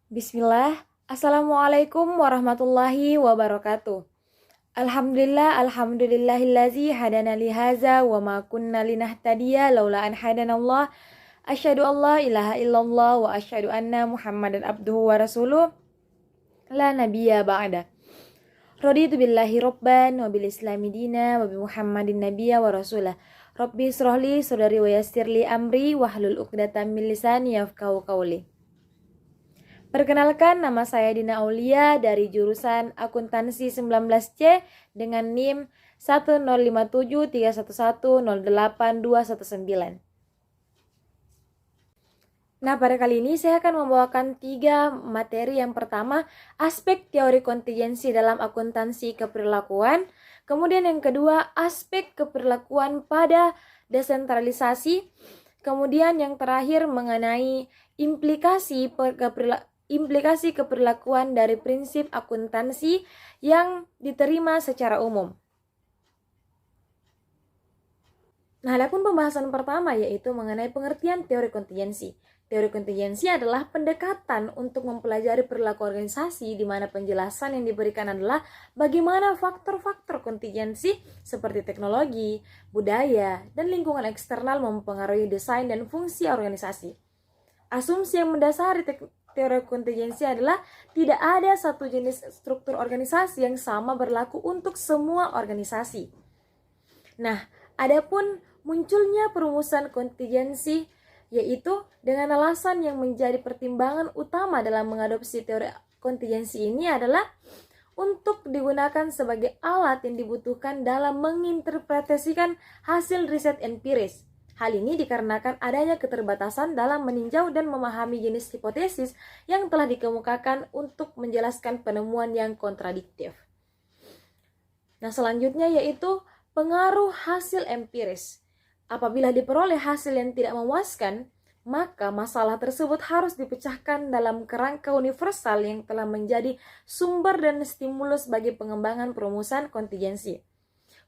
Bismillah, Assalamualaikum warahmatullahi wabarakatuh. Alhamdulillahillazi hadana lihaza wa ma kunna linahtadiya laula an hadanallah. Asyhadu an la ilaha illallah wa asyhadu anna Muhammadan abduhu wa rasuluh. La nabiyya ba'da. Raditu billahi rabban wa bil islami dina wa bi Muhammadin nabiyya wa rasulah. Rabbi israhli sadri wa yassirli amri wahlul 'uqdatam min lisani yafqahu qawli. Perkenalkan, nama saya Dina Aulia dari jurusan Akuntansi 19C dengan NIM 1057311082219. Nah, pada kali ini saya akan membawakan 3 materi. Yang pertama, aspek teori kontingensi dalam akuntansi keperlakuan. Kemudian yang kedua, aspek keperlakuan pada desentralisasi. Kemudian yang terakhir mengenai implikasi keperlakuan dari prinsip akuntansi yang diterima secara umum. Nah, adapun pembahasan pertama yaitu mengenai pengertian teori kontingensi. Teori kontingensi adalah pendekatan untuk mempelajari perilaku organisasi di mana penjelasan yang diberikan adalah bagaimana faktor-faktor kontingensi seperti teknologi, budaya, dan lingkungan eksternal mempengaruhi desain dan fungsi organisasi. Asumsi yang mendasari teori kontingensi adalah tidak ada satu jenis struktur organisasi yang sama berlaku untuk semua organisasi. Nah, adapun munculnya perumusan kontingensi yaitu dengan alasan yang menjadi pertimbangan utama dalam mengadopsi teori kontingensi ini adalah untuk digunakan sebagai alat yang dibutuhkan dalam menginterpretasikan hasil riset empiris. Hal ini dikarenakan adanya keterbatasan dalam meninjau dan memahami jenis hipotesis yang telah dikemukakan untuk menjelaskan penemuan yang kontradiktif. Nah, selanjutnya yaitu pengaruh hasil empiris. Apabila diperoleh hasil yang tidak memuaskan, maka masalah tersebut harus dipecahkan dalam kerangka universal yang telah menjadi sumber dan stimulus bagi pengembangan perumusan kontingensi.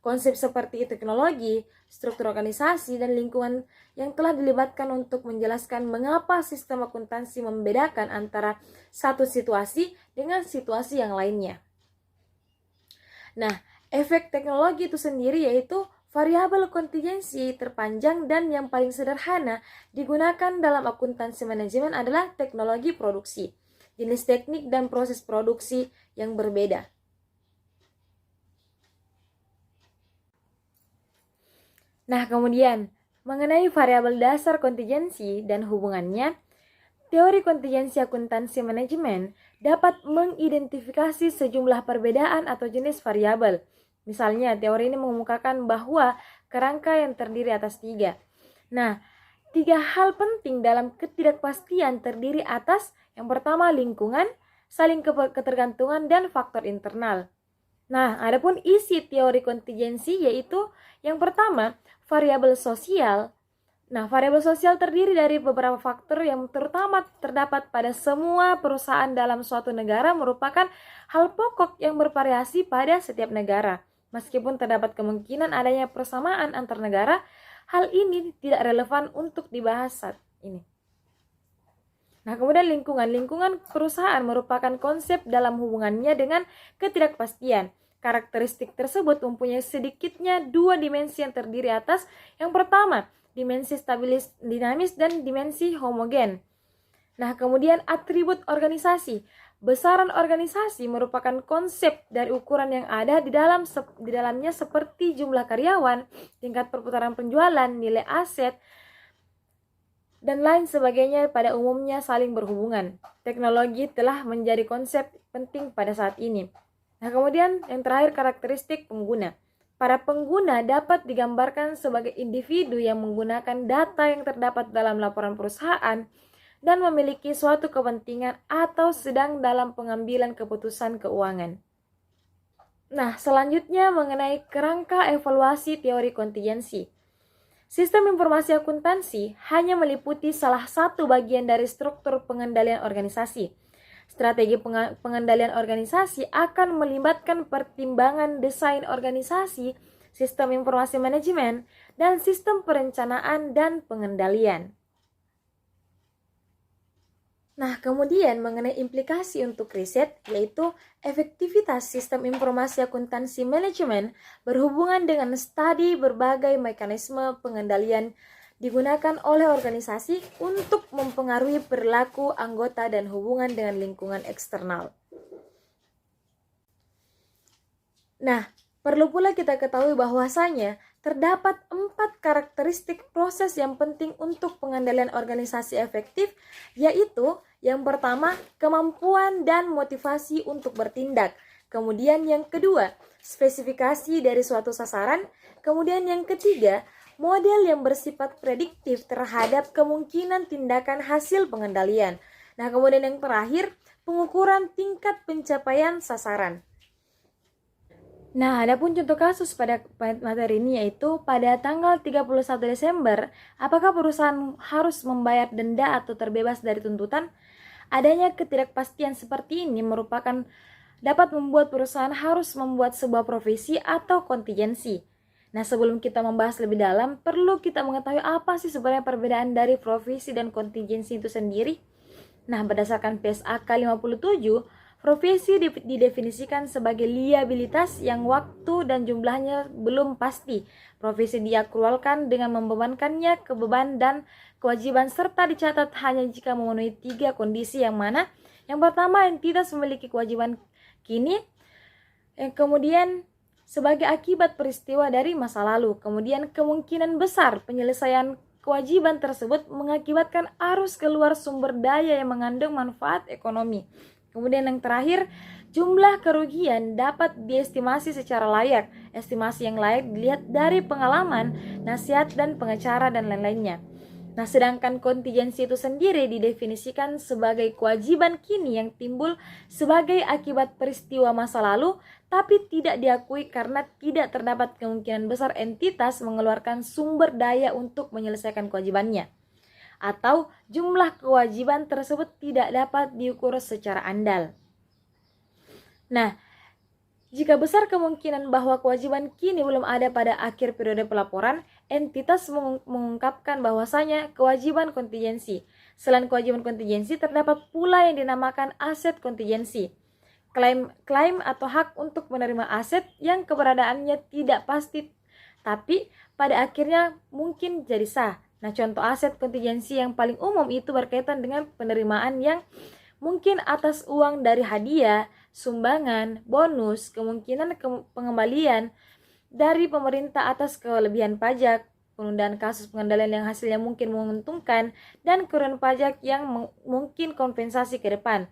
Konsep seperti teknologi, struktur organisasi, dan lingkungan yang telah dilibatkan untuk menjelaskan mengapa sistem akuntansi membedakan antara satu situasi dengan situasi yang lainnya. Nah, efek teknologi itu sendiri yaitu variabel kontingensi terpanjang dan yang paling sederhana digunakan dalam akuntansi manajemen adalah teknologi produksi, jenis teknik dan proses produksi yang berbeda. Nah, kemudian mengenai variabel dasar kontingensi dan hubungannya, teori kontingensi akuntansi manajemen dapat mengidentifikasi sejumlah perbedaan atau jenis variabel. Misalnya, teori ini mengemukakan bahwa kerangka yang terdiri atas 3. Nah, 3 hal penting dalam ketidakpastian terdiri atas yang pertama lingkungan, saling ketergantungan, dan faktor internal. Nah, adapun isi teori kontingensi yaitu yang pertama variabel sosial. Nah, variabel sosial terdiri dari beberapa faktor yang terutama terdapat pada semua perusahaan dalam suatu negara merupakan hal pokok yang bervariasi pada setiap negara. Meskipun terdapat kemungkinan adanya persamaan antar negara, hal ini tidak relevan untuk dibahas saat ini. Nah, kemudian lingkungan. Lingkungan perusahaan merupakan konsep dalam hubungannya dengan ketidakpastian. Karakteristik tersebut mempunyai sedikitnya 2 dimensi yang terdiri atas yang pertama, dimensi stabilis dinamis dan dimensi homogen. Nah, kemudian atribut organisasi. Besaran organisasi merupakan konsep dari ukuran yang ada di dalamnya seperti jumlah karyawan, tingkat perputaran penjualan, nilai aset, dan lain sebagainya pada umumnya saling berhubungan. Teknologi telah menjadi konsep penting pada saat ini. Nah, kemudian yang terakhir karakteristik pengguna. Para pengguna dapat digambarkan sebagai individu yang menggunakan data yang terdapat dalam laporan perusahaan dan memiliki suatu kepentingan atau sedang dalam pengambilan keputusan keuangan. Nah, selanjutnya mengenai kerangka evaluasi teori kontingensi. Sistem informasi akuntansi hanya meliputi salah satu bagian dari struktur pengendalian organisasi. Strategi pengendalian organisasi akan melibatkan pertimbangan desain organisasi, sistem informasi manajemen, dan sistem perencanaan dan pengendalian. Nah, kemudian mengenai implikasi untuk riset, yaitu efektivitas sistem informasi akuntansi manajemen berhubungan dengan studi berbagai mekanisme pengendalian digunakan oleh organisasi untuk mempengaruhi perilaku anggota dan hubungan dengan lingkungan eksternal. Nah, perlu pula kita ketahui bahwasanya terdapat 4 karakteristik proses yang penting untuk pengendalian organisasi efektif, yaitu yang pertama, kemampuan dan motivasi untuk bertindak. Kemudian yang kedua, spesifikasi dari suatu sasaran. Kemudian yang ketiga, model yang bersifat prediktif terhadap kemungkinan tindakan hasil pengendalian. Nah, kemudian yang terakhir, pengukuran tingkat pencapaian sasaran. Nah, adapun contoh kasus pada materi ini yaitu pada tanggal 31 Desember, apakah perusahaan harus membayar denda atau terbebas dari tuntutan? Adanya ketidakpastian seperti ini merupakan dapat membuat perusahaan harus membuat sebuah provisi atau kontingensi. Nah, sebelum kita membahas lebih dalam, perlu kita mengetahui apa sih sebenarnya perbedaan dari provisi dan kontingensi itu sendiri. Nah, berdasarkan PSAK 57, provisi didefinisikan sebagai liabilitas yang waktu dan jumlahnya belum pasti. Provisi diakrualkan dengan membebankannya ke beban dan kewajiban serta dicatat hanya jika memenuhi 3 kondisi, yang mana yang pertama, entitas memiliki kewajiban kini, kemudian sebagai akibat peristiwa dari masa lalu, kemudian kemungkinan besar penyelesaian kewajiban tersebut mengakibatkan arus keluar sumber daya yang mengandung manfaat ekonomi. Kemudian yang terakhir, jumlah kerugian dapat diestimasi secara layak. Estimasi yang layak dilihat dari pengalaman, nasihat dan pengacara dan lain-lainnya. Nah, sedangkan kontingensi itu sendiri didefinisikan sebagai kewajiban kini yang timbul sebagai akibat peristiwa masa lalu, tapi tidak diakui karena tidak terdapat kemungkinan besar entitas mengeluarkan sumber daya untuk menyelesaikan kewajibannya, atau jumlah kewajiban tersebut tidak dapat diukur secara andal. Nah, jika besar kemungkinan bahwa kewajiban kini belum ada pada akhir periode pelaporan, entitas mengungkapkan bahwasanya kewajiban kontingensi. Selain kewajiban kontingensi, terdapat pula yang dinamakan aset kontingensi. Klaim atau hak untuk menerima aset yang keberadaannya tidak pasti, tapi pada akhirnya mungkin jadi sah. Nah, contoh aset kontingensi yang paling umum itu berkaitan dengan penerimaan yang mungkin atas uang dari hadiah, sumbangan, bonus, kemungkinan pengembalian dari pemerintah atas kelebihan pajak, penundaan kasus pengendalian yang hasilnya mungkin menguntungkan, dan kerugian pajak yang mungkin kompensasi ke depan.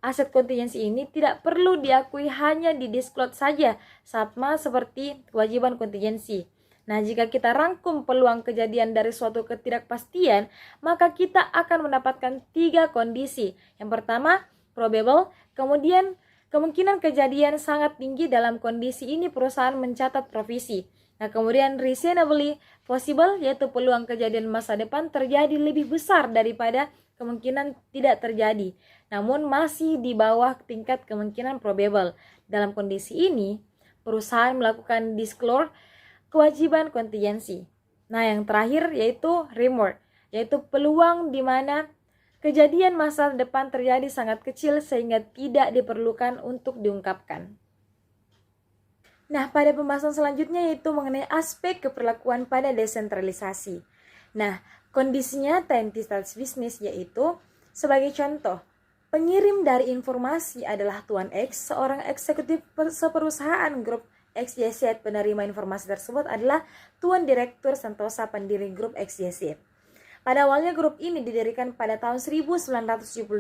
Aset kontingensi ini tidak perlu diakui, hanya didisclose saja, sama seperti kewajiban kontingensi. Nah, jika kita rangkum peluang kejadian dari suatu ketidakpastian, maka kita akan mendapatkan 3 kondisi. Yang pertama, probable, kemudian kemungkinan kejadian sangat tinggi. Dalam kondisi ini perusahaan mencatat provisi. Nah, kemudian reasonably possible, yaitu peluang kejadian masa depan terjadi lebih besar daripada kemungkinan tidak terjadi, namun masih di bawah tingkat kemungkinan probable. Dalam kondisi ini, perusahaan melakukan disclosure kewajiban kontingensi. Nah, yang terakhir yaitu remote, yaitu peluang di mana kejadian masa depan terjadi sangat kecil sehingga tidak diperlukan untuk diungkapkan. Nah, pada pembahasan selanjutnya yaitu mengenai aspek keperlakuan pada desentralisasi. Nah, kondisi nyata entitas bisnis yaitu sebagai contoh, pengirim dari informasi adalah Tuan X, seorang eksekutif seperusahaan grup XYZ. Penerima informasi tersebut adalah Tuan Direktur Sentosa, pendiri grup XYZ. Pada awalnya grup ini didirikan pada tahun 1972.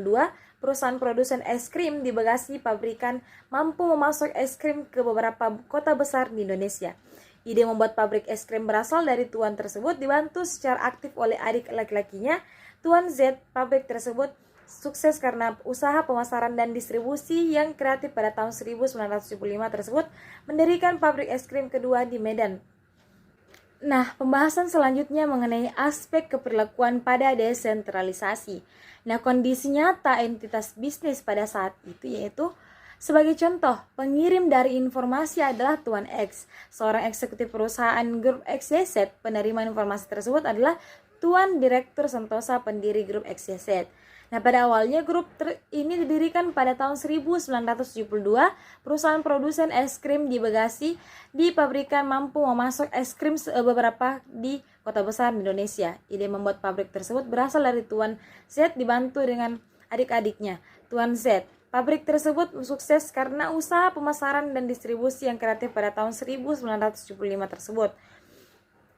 Perusahaan produsen es krim di Bekasi pabrikan mampu memasok es krim ke beberapa kota besar di Indonesia. Ide membuat pabrik es krim berasal dari Tuan tersebut, dibantu secara aktif oleh adik laki-lakinya, Tuan Z. Pabrik tersebut sukses karena usaha pemasaran dan distribusi yang kreatif. Pada tahun 1975 tersebut mendirikan pabrik es krim kedua di Medan. Nah, pembahasan selanjutnya mengenai aspek keperlakuan pada desentralisasi. Nah, kondisi nyata entitas bisnis pada saat itu yaitu sebagai contoh, pengirim dari informasi adalah Tuan X, seorang eksekutif perusahaan grup XYZ. Penerima informasi tersebut adalah Tuan Direktur Sentosa, pendiri grup XYZ. Nah, pada awalnya grup ini didirikan pada tahun 1972. Perusahaan produsen es krim di Bekasi di pabrikan mampu memasok es krim beberapa di kota besar di Indonesia. Ide membuat pabrik tersebut berasal dari Tuan Z dibantu dengan adik-adiknya. Tuan Z. Pabrik tersebut sukses karena usaha pemasaran dan distribusi yang kreatif pada tahun 1975 tersebut.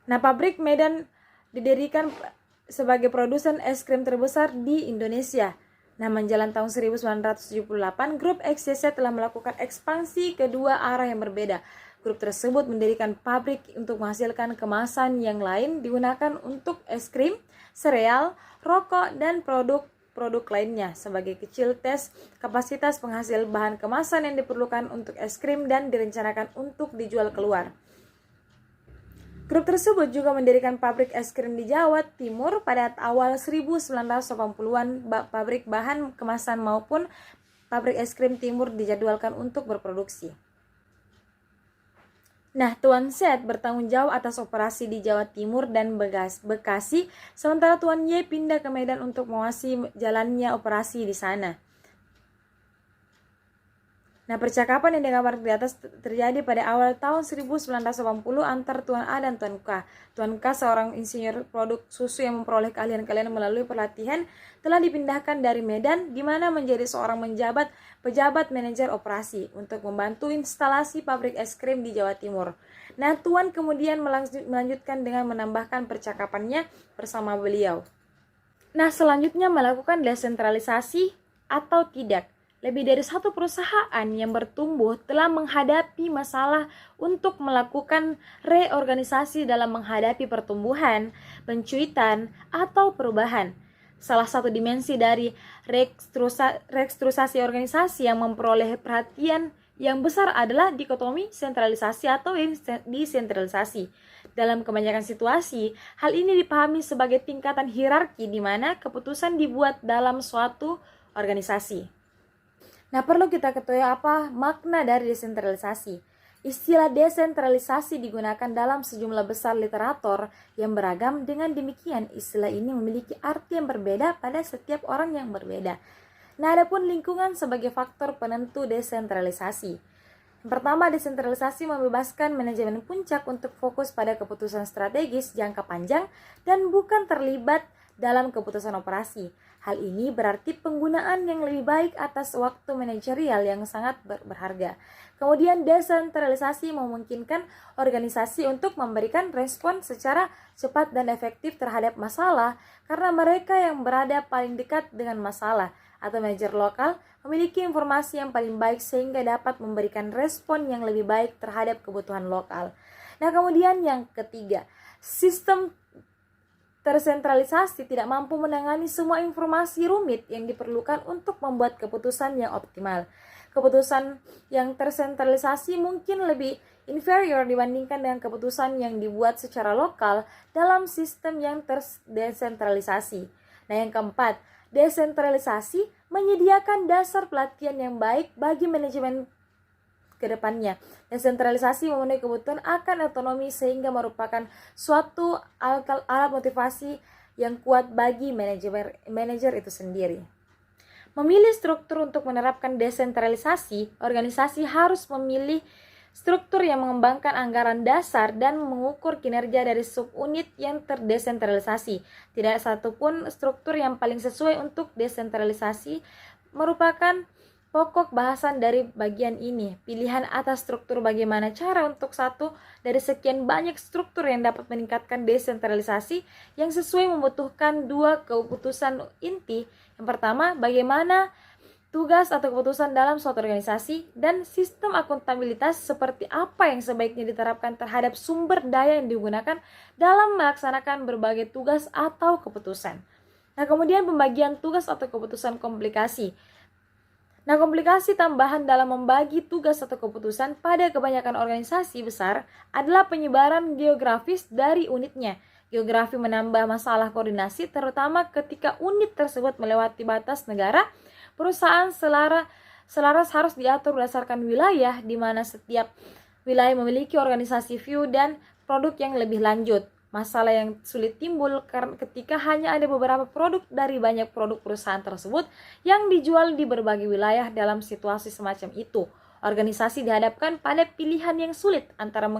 Nah, pabrik Medan didirikan sebagai produsen es krim terbesar di Indonesia. Nah, menjelang tahun 1978, grup XYZ telah melakukan ekspansi kedua arah yang berbeda. Grup tersebut mendirikan pabrik untuk menghasilkan kemasan yang lain digunakan untuk es krim, sereal, rokok, dan produk lainnya. Sebagai kecil tes kapasitas penghasil bahan kemasan yang diperlukan untuk es krim dan direncanakan untuk dijual keluar. Grup tersebut juga mendirikan pabrik es krim di Jawa Timur pada awal 1980-an. Pabrik bahan kemasan maupun pabrik es krim Timur dijadwalkan untuk berproduksi. Nah, Tuan Z bertanggung jawab atas operasi di Jawa Timur dan Bekasi, sementara Tuan Y pindah ke Medan untuk mengawasi jalannya operasi di sana. Nah, percakapan yang digambar di atas terjadi pada awal tahun 1980 antar Tuan A dan Tuan K. Tuan K, seorang insinyur produk susu yang memperoleh keahlian melalui pelatihan, telah dipindahkan dari Medan, di mana menjadi seorang pejabat manajer operasi untuk membantu instalasi pabrik es krim di Jawa Timur. Nah, Tuan kemudian melanjutkan dengan menambahkan percakapannya bersama beliau. Nah, selanjutnya melakukan desentralisasi atau tidak. Lebih dari satu perusahaan yang bertumbuh telah menghadapi masalah untuk melakukan reorganisasi dalam menghadapi pertumbuhan, pencuitan, atau perubahan. Salah satu dimensi dari restrukturisasi organisasi yang memperoleh perhatian yang besar adalah dikotomi sentralisasi atau desentralisasi. Dalam kebanyakan situasi, hal ini dipahami sebagai tingkatan hierarki di mana keputusan dibuat dalam suatu organisasi. Nah, perlu kita ketahui apa makna dari desentralisasi. Istilah desentralisasi digunakan dalam sejumlah besar literatur yang beragam. Dengan demikian, istilah ini memiliki arti yang berbeda pada setiap orang yang berbeda. Nah, adapun lingkungan sebagai faktor penentu desentralisasi. Yang pertama, desentralisasi membebaskan manajemen puncak untuk fokus pada keputusan strategis jangka panjang dan bukan terlibat dalam keputusan operasi. Hal ini berarti penggunaan yang lebih baik atas waktu manajerial yang sangat berharga. Kemudian desentralisasi memungkinkan organisasi untuk memberikan respon secara cepat dan efektif terhadap masalah karena mereka yang berada paling dekat dengan masalah atau manajer lokal memiliki informasi yang paling baik sehingga dapat memberikan respon yang lebih baik terhadap kebutuhan lokal. Nah, kemudian yang ketiga, sistem tersentralisasi tidak mampu menangani semua informasi rumit yang diperlukan untuk membuat keputusan yang optimal. Keputusan yang tersentralisasi mungkin lebih inferior dibandingkan dengan keputusan yang dibuat secara lokal dalam sistem yang terdesentralisasi. Nah, yang keempat, desentralisasi menyediakan dasar pelatihan yang baik bagi manajemen ke depannya. Desentralisasi memenuhi kebutuhan akan otonomi sehingga merupakan suatu alat motivasi yang kuat bagi manajer itu sendiri. Memilih struktur untuk menerapkan desentralisasi, organisasi harus memilih struktur yang mengembangkan anggaran dasar dan mengukur kinerja dari subunit yang terdesentralisasi. Tidak satupun struktur yang paling sesuai untuk desentralisasi merupakan pokok bahasan dari bagian ini. Pilihan atas struktur bagaimana cara untuk satu dari sekian banyak struktur yang dapat meningkatkan desentralisasi yang sesuai membutuhkan dua keputusan inti. Yang pertama, bagaimana tugas atau keputusan dalam suatu organisasi, dan sistem akuntabilitas seperti apa yang sebaiknya diterapkan terhadap sumber daya yang digunakan dalam melaksanakan berbagai tugas atau keputusan. Nah, kemudian pembagian tugas atau keputusan komplikasi. Nah, komplikasi tambahan dalam membagi tugas atau keputusan pada kebanyakan organisasi besar adalah penyebaran geografis dari unitnya. Geografi menambah masalah koordinasi, terutama ketika unit tersebut melewati batas negara. Perusahaan selaras harus diatur berdasarkan wilayah, di mana setiap wilayah memiliki organisasi view dan produk yang lebih lanjut. Masalah yang sulit timbul karena ketika hanya ada beberapa produk dari banyak produk perusahaan tersebut yang dijual di berbagai wilayah. Dalam situasi semacam itu, organisasi dihadapkan pada pilihan yang sulit antara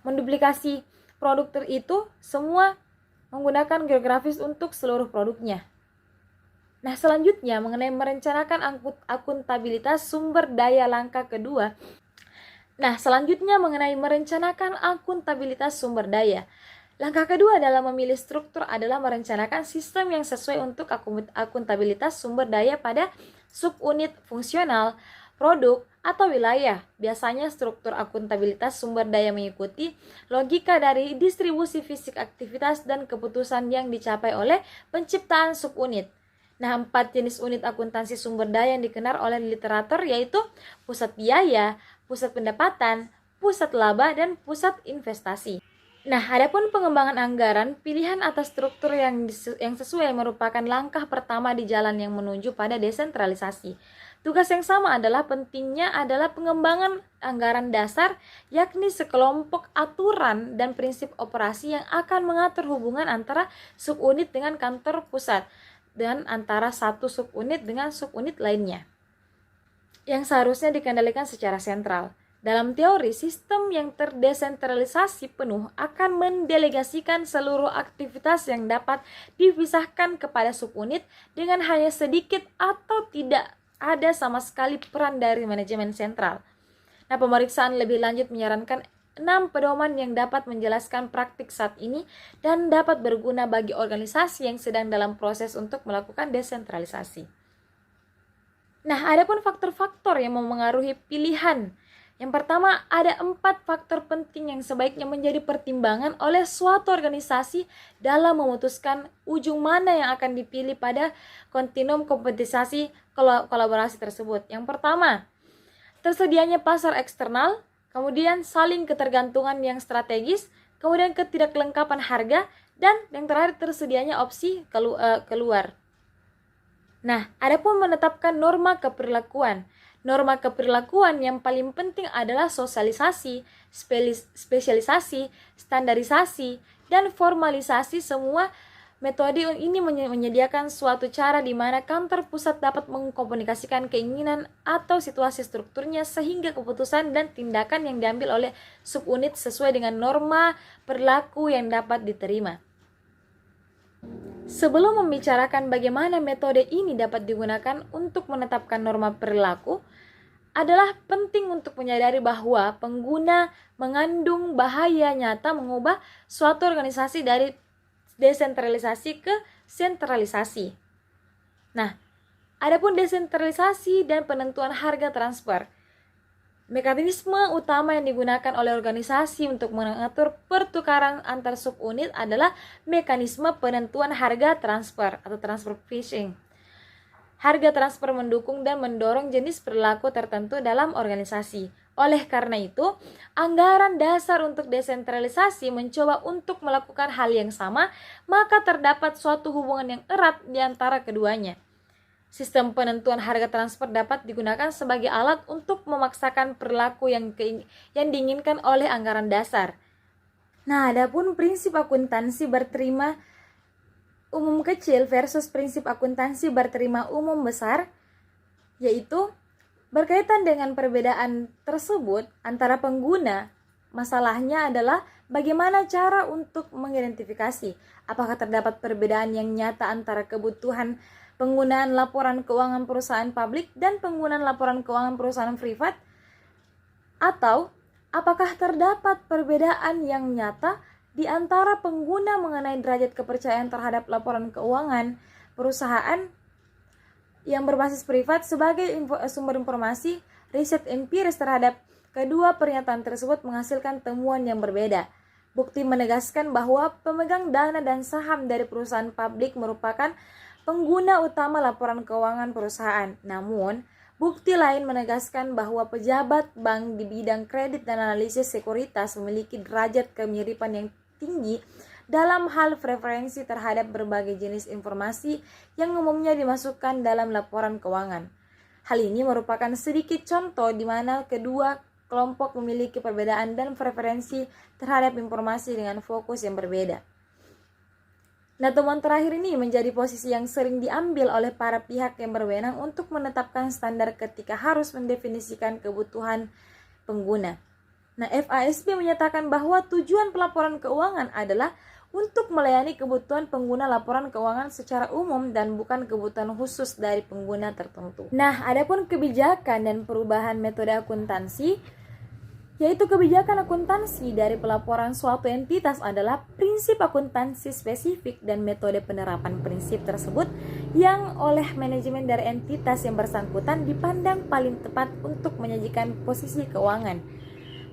menduplikasi produk itu semua menggunakan geografis untuk seluruh produknya. Nah, selanjutnya mengenai merencanakan akuntabilitas sumber daya langkah kedua. Langkah kedua dalam memilih struktur adalah merencanakan sistem yang sesuai untuk akuntabilitas sumber daya pada subunit fungsional, produk, atau wilayah. Biasanya struktur akuntabilitas sumber daya mengikuti logika dari distribusi fisik aktivitas dan keputusan yang dicapai oleh penciptaan subunit. Nah, 4 jenis unit akuntansi sumber daya yang dikenal oleh literatur yaitu pusat biaya, pusat pendapatan, pusat laba, dan pusat investasi. Nah, adapun pengembangan anggaran, pilihan atas struktur yang sesuai merupakan langkah pertama di jalan yang menuju pada desentralisasi. Tugas yang sama adalah pentingnya adalah pengembangan anggaran dasar, yakni sekelompok aturan dan prinsip operasi yang akan mengatur hubungan antara subunit dengan kantor pusat dan antara satu subunit dengan subunit lainnya, yang seharusnya dikendalikan secara sentral. Dalam teori, sistem yang terdesentralisasi penuh akan mendelegasikan seluruh aktivitas yang dapat dipisahkan kepada subunit dengan hanya sedikit atau tidak ada sama sekali peran dari manajemen sentral. Nah, pemeriksaan lebih lanjut menyarankan 6 pedoman yang dapat menjelaskan praktik saat ini dan dapat berguna bagi organisasi yang sedang dalam proses untuk melakukan desentralisasi. Nah, adapun faktor-faktor yang memengaruhi pilihan. Yang pertama, ada 4 faktor penting yang sebaiknya menjadi pertimbangan oleh suatu organisasi dalam memutuskan ujung mana yang akan dipilih pada kontinuum kompensasi kolaborasi tersebut. Yang pertama, tersedianya pasar eksternal, kemudian saling ketergantungan yang strategis, kemudian ketidaklengkapan harga, dan yang terakhir tersedianya opsi keluar. Nah, adapun menetapkan norma keperlakuan. Norma keperlakuan yang paling penting adalah sosialisasi, spesialisasi, standarisasi, dan formalisasi. Semua metode ini menyediakan suatu cara di mana kantor pusat dapat mengkomunikasikan keinginan atau situasi strukturnya sehingga keputusan dan tindakan yang diambil oleh subunit sesuai dengan norma perilaku yang dapat diterima. Sebelum membicarakan bagaimana metode ini dapat digunakan untuk menetapkan norma perilaku, adalah penting untuk menyadari bahwa pengguna mengandung bahaya nyata mengubah suatu organisasi dari desentralisasi ke sentralisasi. Nah, adapun desentralisasi dan penentuan harga transfer. Mekanisme utama yang digunakan oleh organisasi untuk mengatur pertukaran antar subunit adalah mekanisme penentuan harga transfer atau transfer pricing. Harga transfer mendukung dan mendorong jenis perilaku tertentu dalam organisasi. Oleh karena itu, anggaran dasar untuk desentralisasi mencoba untuk melakukan hal yang sama, maka terdapat suatu hubungan yang erat di antara keduanya. Sistem penentuan harga transfer dapat digunakan sebagai alat untuk memaksakan perilaku yang diinginkan oleh anggaran dasar. Nah, adapun prinsip akuntansi berterima umum kecil versus prinsip akuntansi berterima umum besar, yaitu berkaitan dengan perbedaan tersebut antara pengguna. Masalahnya adalah bagaimana cara untuk mengidentifikasi apakah terdapat perbedaan yang nyata antara kebutuhan penggunaan laporan keuangan perusahaan publik dan penggunaan laporan keuangan perusahaan privat, atau apakah terdapat perbedaan yang nyata di antara pengguna mengenai derajat kepercayaan terhadap laporan keuangan perusahaan yang berbasis privat sebagai sumber informasi. Riset empiris terhadap kedua pernyataan tersebut menghasilkan temuan yang berbeda. Bukti menegaskan bahwa pemegang dana dan saham dari perusahaan publik merupakan pengguna utama laporan keuangan perusahaan. Namun, bukti lain menegaskan bahwa pejabat bank di bidang kredit dan analisis sekuritas memiliki derajat kemiripan yang tinggi dalam hal preferensi terhadap berbagai jenis informasi yang umumnya dimasukkan dalam laporan keuangan. Hal ini merupakan sedikit contoh di mana kedua kelompok memiliki perbedaan dan preferensi terhadap informasi dengan fokus yang berbeda. Nah, temuan terakhir ini menjadi posisi yang sering diambil oleh para pihak yang berwenang untuk menetapkan standar ketika harus mendefinisikan kebutuhan pengguna. Nah, FASB menyatakan bahwa tujuan pelaporan keuangan adalah untuk melayani kebutuhan pengguna laporan keuangan secara umum dan bukan kebutuhan khusus dari pengguna tertentu. Nah, adapun kebijakan dan perubahan metode akuntansi, yaitu kebijakan akuntansi dari pelaporan suatu entitas adalah prinsip akuntansi spesifik dan metode penerapan prinsip tersebut yang oleh manajemen dari entitas yang bersangkutan dipandang paling tepat untuk menyajikan posisi keuangan,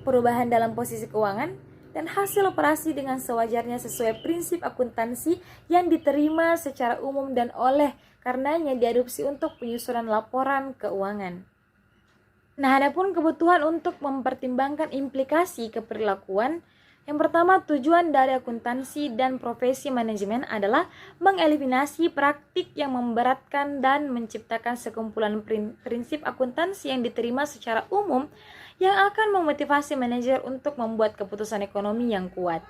perubahan dalam posisi keuangan, dan hasil operasi dengan sewajarnya sesuai prinsip akuntansi yang diterima secara umum dan oleh karenanya diadopsi untuk penyusunan laporan keuangan. Nah, adapun kebutuhan untuk mempertimbangkan implikasi keperilakuan, yang pertama, tujuan dari akuntansi dan profesi manajemen adalah mengeliminasi praktik yang memberatkan dan menciptakan sekumpulan prinsip akuntansi yang diterima secara umum yang akan memotivasi manajer untuk membuat keputusan ekonomi yang kuat.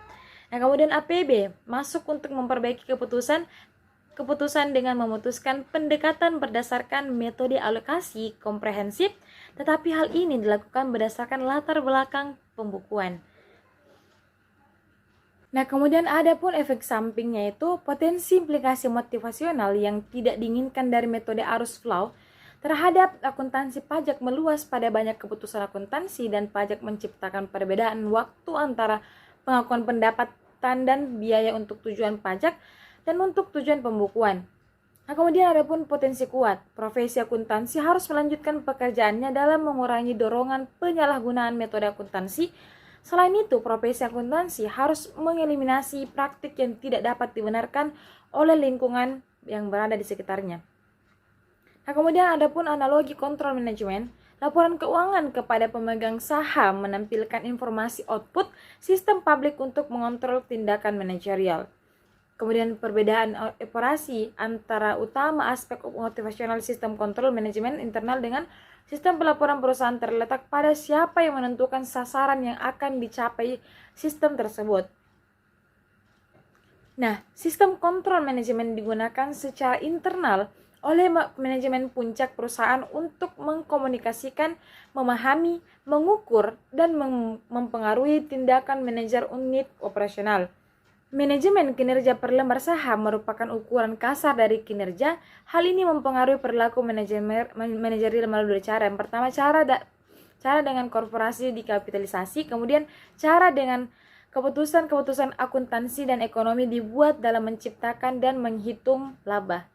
Nah, kemudian APB masuk untuk memperbaiki keputusan dengan memutuskan pendekatan berdasarkan metode alokasi komprehensif, tetapi hal ini dilakukan berdasarkan latar belakang pembukuan. Nah, kemudian ada pun efek sampingnya, yaitu potensi implikasi motivasional yang tidak diinginkan dari metode arus flow terhadap akuntansi pajak meluas pada banyak keputusan akuntansi, dan pajak menciptakan perbedaan waktu antara pengakuan pendapatan dan biaya untuk tujuan pajak dan untuk tujuan pembukuan. Nah, kemudian ada pun potensi kuat. Profesi akuntansi harus melanjutkan pekerjaannya dalam mengurangi dorongan penyalahgunaan metode akuntansi. Selain itu, profesi akuntansi harus mengeliminasi praktik yang tidak dapat dibenarkan oleh lingkungan yang berada di sekitarnya. Nah, kemudian ada pun analogi kontrol manajemen. Laporan keuangan kepada pemegang saham menampilkan informasi output sistem publik untuk mengontrol tindakan manajerial. Kemudian perbedaan operasi antara utama aspek motivasional sistem kontrol manajemen internal dengan sistem pelaporan perusahaan terletak pada siapa yang menentukan sasaran yang akan dicapai sistem tersebut. Nah, sistem kontrol manajemen digunakan secara internal oleh manajemen puncak perusahaan untuk mengkomunikasikan, memahami, mengukur, dan mempengaruhi tindakan manajer unit operasional. Manajemen kinerja per lembar saham merupakan ukuran kasar dari kinerja. Hal ini mempengaruhi perilaku manajerial melalui dua cara. Yang pertama, cara dengan korporasi dikapitalisasi, kemudian cara dengan keputusan-keputusan akuntansi dan ekonomi dibuat dalam menciptakan dan menghitung laba.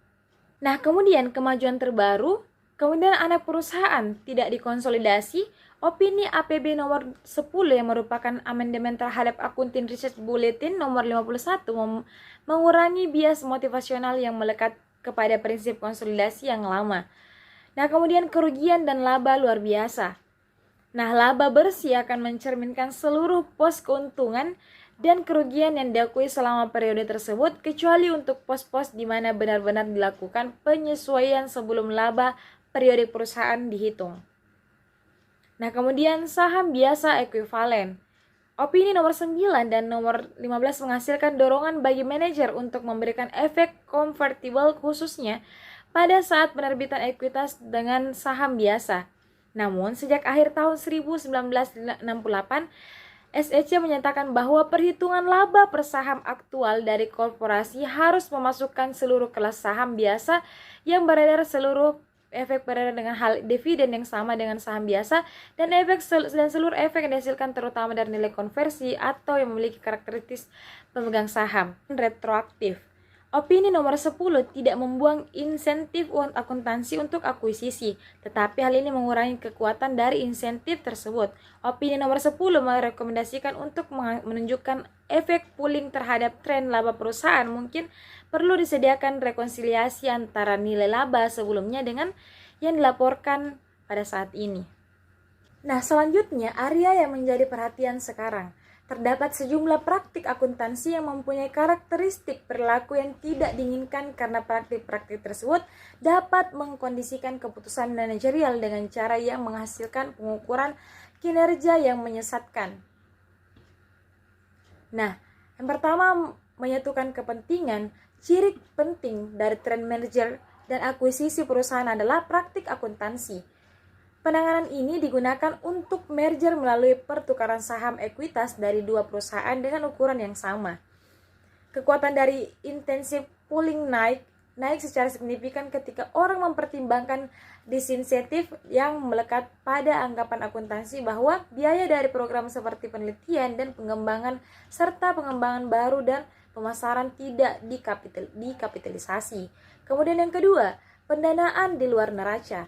Nah, kemudian kemajuan terbaru, kemudian anak perusahaan tidak dikonsolidasi. Opini APB nomor 10 yang merupakan amandemen terhadap Accounting Research Bulletin nomor 51 mengurangi bias motivasional yang melekat kepada prinsip konsolidasi yang lama. Nah, kemudian kerugian dan laba luar biasa. Nah, laba bersih akan mencerminkan seluruh pos keuntungan dan kerugian yang diakui selama periode tersebut, kecuali untuk pos-pos di mana benar-benar dilakukan penyesuaian sebelum laba periode perusahaan dihitung. Nah, kemudian saham biasa ekuivalen. Opini nomor 9 dan nomor 15 menghasilkan dorongan bagi manajer untuk memberikan efek convertible khususnya pada saat penerbitan ekuitas dengan saham biasa. Namun, sejak akhir tahun 1968, SEC menyatakan bahwa perhitungan laba per saham aktual dari korporasi harus memasukkan seluruh kelas saham biasa yang beredar, seluruh efek beredar dengan hal dividen yang sama dengan saham biasa, dan seluruh efek yang dihasilkan terutama dari nilai konversi atau yang memiliki karakteristik pemegang saham. Retroaktif. Opini nomor 10 tidak membuang insentif akuntansi untuk akuisisi, tetapi hal ini mengurangi kekuatan dari insentif tersebut. Opini nomor 10 merekomendasikan untuk menunjukkan efek pooling terhadap tren laba perusahaan. Mungkin perlu disediakan rekonsiliasi antara nilai laba sebelumnya dengan yang dilaporkan pada saat ini. Nah, selanjutnya area yang menjadi perhatian sekarang. Terdapat sejumlah praktik akuntansi yang mempunyai karakteristik perilaku yang tidak diinginkan karena praktik-praktik tersebut dapat mengkondisikan keputusan manajerial dengan cara yang menghasilkan pengukuran kinerja yang menyesatkan. Nah, yang pertama, menyatukan kepentingan. Ciri penting dari trend merger dan akuisisi perusahaan adalah praktik akuntansi. Penanganan ini digunakan untuk merger melalui pertukaran saham ekuitas dari dua perusahaan dengan ukuran yang sama. Kekuatan dari intensive pooling naik secara signifikan ketika orang mempertimbangkan disinsentif yang melekat pada anggapan akuntansi bahwa biaya dari program seperti penelitian dan pengembangan serta pengembangan baru dan pemasaran tidak dikapitalisasi. Kemudian yang kedua, pendanaan di luar neraca.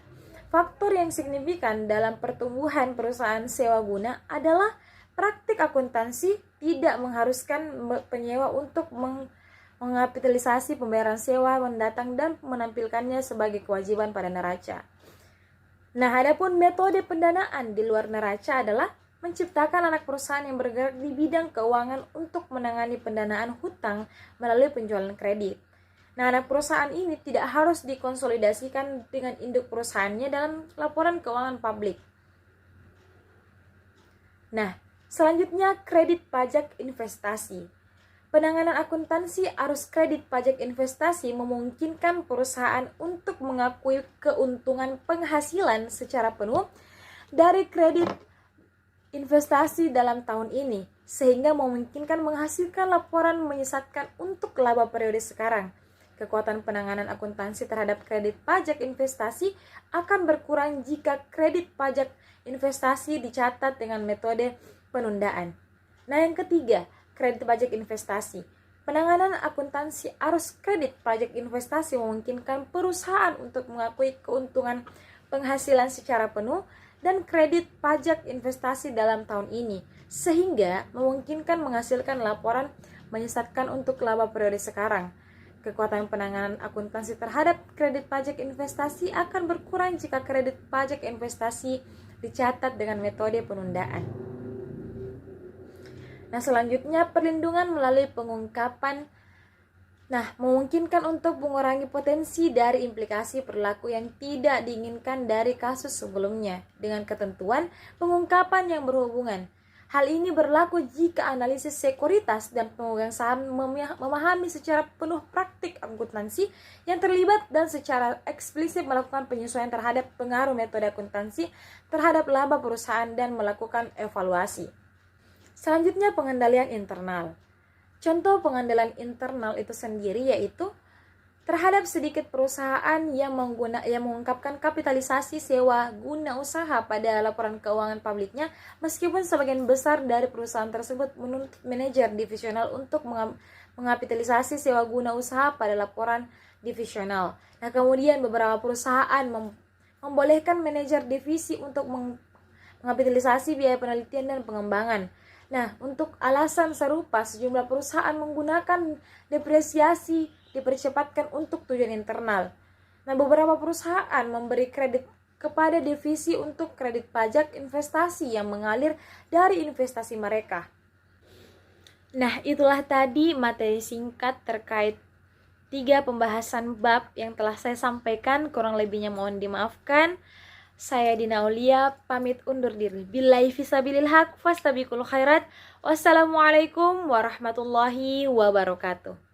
Faktor yang signifikan dalam pertumbuhan perusahaan sewa guna adalah praktik akuntansi tidak mengharuskan penyewa untuk mengapitalisasi pembayaran sewa mendatang dan menampilkannya sebagai kewajiban pada neraca. Nah, adapun metode pendanaan di luar neraca adalah menciptakan anak perusahaan yang bergerak di bidang keuangan untuk menangani pendanaan hutang melalui penjualan kredit. Nah, anak perusahaan ini tidak harus dikonsolidasikan dengan induk perusahaannya dalam laporan keuangan publik. Nah, selanjutnya kredit pajak investasi. Penanganan akuntansi arus kredit pajak investasi memungkinkan perusahaan untuk mengakui keuntungan penghasilan secara penuh dari kredit investasi dalam tahun ini, sehingga memungkinkan menghasilkan laporan menyesatkan untuk laba periode sekarang. Kekuatan penanganan akuntansi terhadap kredit pajak investasi akan berkurang jika kredit pajak investasi dicatat dengan metode penundaan. Nah, yang ketiga, kredit pajak investasi. Penanganan akuntansi arus kredit pajak investasi memungkinkan perusahaan untuk mengakui keuntungan penghasilan secara penuh dan kredit pajak investasi dalam tahun ini, sehingga memungkinkan menghasilkan laporan menyesatkan untuk laba periode sekarang. Kekuatan penanganan akuntansi terhadap kredit pajak investasi akan berkurang jika kredit pajak investasi dicatat dengan metode penundaan. Nah, selanjutnya perlindungan melalui pengungkapan. Nah, memungkinkan untuk mengurangi potensi dari implikasi perilaku yang tidak diinginkan dari kasus sebelumnya dengan ketentuan pengungkapan yang berhubungan. Hal ini berlaku jika analisis sekuritas dan pemegang saham memahami secara penuh praktik akuntansi yang terlibat dan secara eksplisit melakukan penyesuaian terhadap pengaruh metode akuntansi terhadap laba perusahaan dan melakukan evaluasi. Selanjutnya, pengendalian internal. Contoh pengendalian internal itu sendiri yaitu terhadap sedikit perusahaan yang mengungkapkan kapitalisasi sewa guna usaha pada laporan keuangan publiknya, meskipun sebagian besar dari perusahaan tersebut menuntut manajer divisional untuk mengapitalisasi sewa guna usaha pada laporan divisional. Nah, kemudian beberapa perusahaan membolehkan manajer divisi untuk mengapitalisasi biaya penelitian dan pengembangan. Nah, untuk alasan serupa, sejumlah perusahaan menggunakan depresiasi dipercepatkan untuk tujuan internal. Nah, beberapa perusahaan memberi kredit kepada divisi untuk kredit pajak investasi yang mengalir dari investasi mereka. Nah, itulah tadi materi singkat terkait 3 pembahasan bab yang telah saya sampaikan, kurang lebihnya mohon dimaafkan. Saya Dina Aulia, pamit undur diri. Billahi fisabilil haq, fastabiqul khairat. Wassalamualaikum warahmatullahi wabarakatuh.